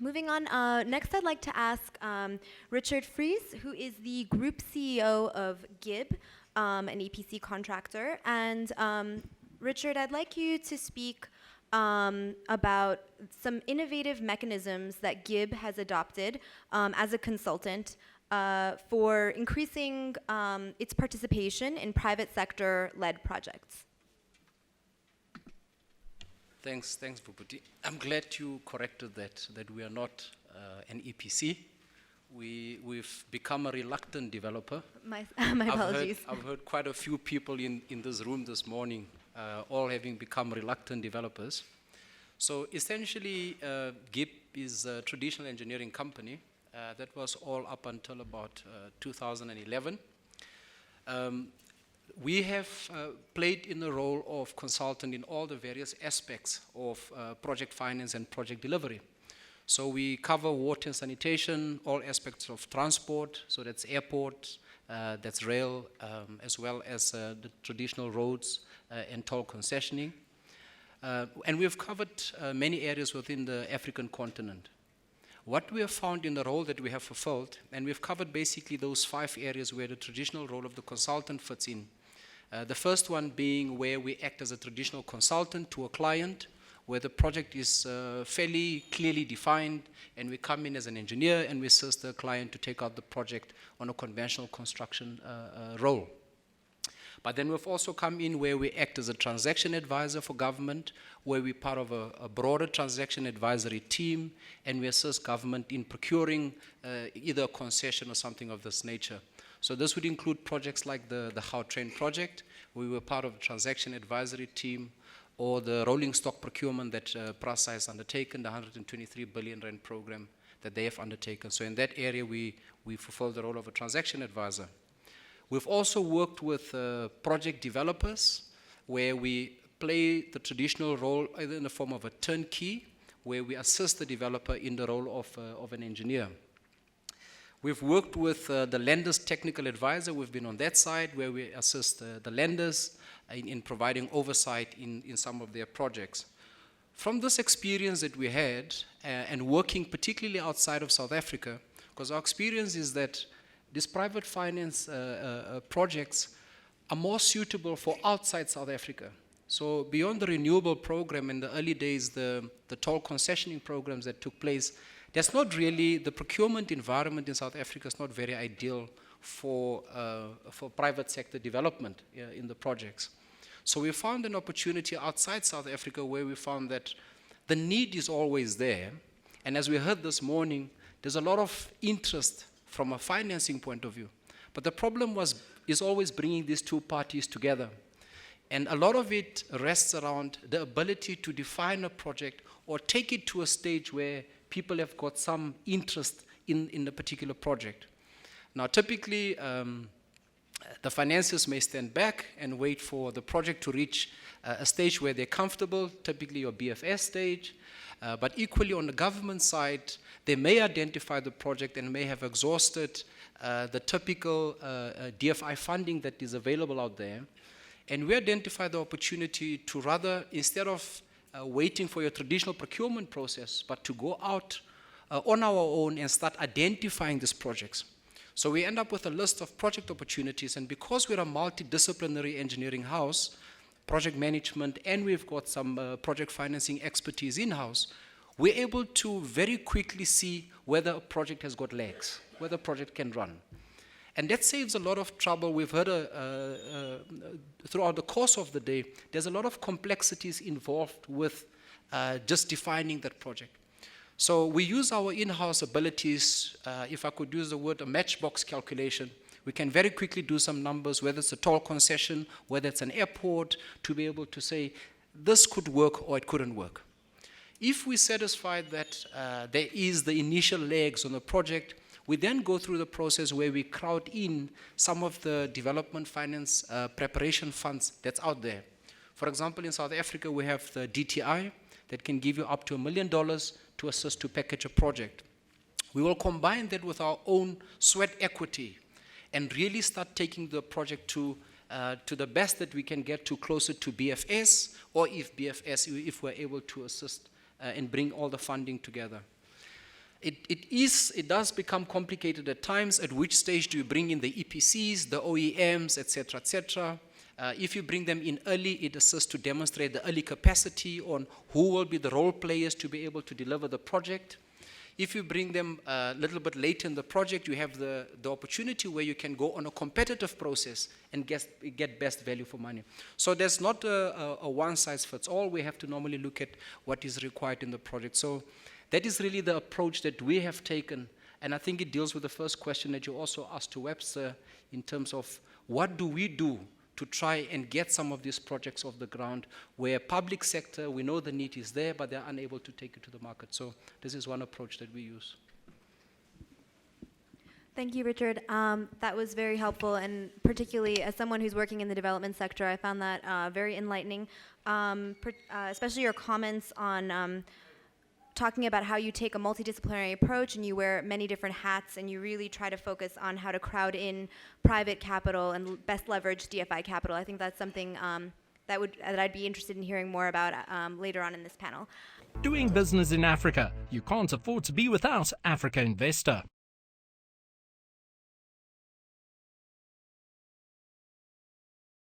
Moving on, next I'd like to ask Richard Vries, who is the Group CEO of GIB, an EPC contractor. And Richard, I'd like you to speak about some innovative mechanisms that GIB has adopted as a consultant for increasing its participation in private sector-led projects. Thanks, Vuputi. I'm glad you corrected that we are not an EPC. We've become a reluctant developer. My apologies. I've heard quite a few people in this room this morning, all having become reluctant developers. So essentially, GIP is a traditional engineering company. That was all up until about 2011. We have played in the role of consultant in all the various aspects of project finance and project delivery. So we cover water and sanitation, all aspects of transport, so that's airport, that's rail, as well as the traditional roads and toll concessioning. And we've covered many areas within the African continent. What we have found in the role that we have fulfilled, and we've covered basically those 5 areas where the traditional role of the consultant fits in. The first one being where we act as a traditional consultant to a client, where the project is fairly clearly defined, and we come in as an engineer and we assist the client to take out the project on a conventional construction role. But then we've also come in where we act as a transaction advisor for government, where we're part of a broader transaction advisory team, and we assist government in procuring either a concession or something of this nature. So this would include projects like the Gautrain project. We were part of the transaction advisory team, or the rolling stock procurement that PRASA has undertaken, the 123 billion rand program that they have undertaken. So in that area, we fulfill the role of a transaction advisor. We've also worked with project developers, where we play the traditional role either in the form of a turnkey, where we assist the developer in the role of an engineer. We've worked with the lender's technical advisor. We've been on that side where we assist the lenders in providing oversight in some of their projects. From this experience that we had, and working particularly outside of South Africa, because our experience is that these private finance projects are more suitable for outside South Africa. So beyond the renewable program in the early days, the toll concessioning programs that took place, that's not really, the procurement environment in South Africa is not very ideal for private sector development in the projects. So we found an opportunity outside South Africa where we found that the need is always there. And as we heard this morning, there's a lot of interest from a financing point of view. But the problem is always bringing these two parties together. And a lot of it rests around the ability to define a project or take it to a stage where people have got some interest in the particular project. Now, typically, the financiers may stand back and wait for the project to reach a stage where they're comfortable, typically your BFS stage. But equally on the government side, they may identify the project and may have exhausted the typical DFI funding that is available out there. And we identify the opportunity to rather, instead of waiting for your traditional procurement process, but to go out on our own and start identifying these projects. So we end up with a list of project opportunities, and because we're a multidisciplinary engineering house, project management, and we've got some project financing expertise in-house, we're able to very quickly see whether a project has got legs, whether a project can run. And that saves a lot of trouble. We've heard throughout the course of the day, there's a lot of complexities involved with just defining that project. So we use our in-house abilities, if I could use the word, a matchbox calculation. We can very quickly do some numbers, whether it's a toll concession, whether it's an airport, to be able to say, this could work or it couldn't work. If we're satisfied that there is the initial legs on the project, we then go through the process where we crowd in some of the development finance preparation funds that's out there. For example, in South Africa, we have the DTI that can give you up to $1 million to assist to package a project. We will combine that with our own sweat equity and really start taking the project to the best that we can get to, closer to BFS, or if BFS, if we're able to assist and bring all the funding together. It does become complicated at times. At which stage do you bring in the EPCs, the OEMs, etc., etc.? If you bring them in early, it assists to demonstrate the early capacity on who will be the role players to be able to deliver the project. If you bring them a little bit later in the project, you have the opportunity where you can go on a competitive process and get best value for money. So there's not a one-size-fits-all. We have to normally look at what is required in the project. So that is really the approach that we have taken. And I think it deals with the first question that you also asked to Webster in terms of what do we do to try and get some of these projects off the ground where public sector, we know the need is there, but they're unable to take it to the market. So this is one approach that we use. Thank you, Richard. That was very helpful, and particularly as someone who's working in the development sector, I found that very enlightening, especially your comments on talking about how you take a multidisciplinary approach and you wear many different hats and you really try to focus on how to crowd in private capital and best leverage DFI capital. I think that's something that I'd be interested in hearing more about later on in this panel. Doing business in Africa. You can't afford to be without Africa Investor.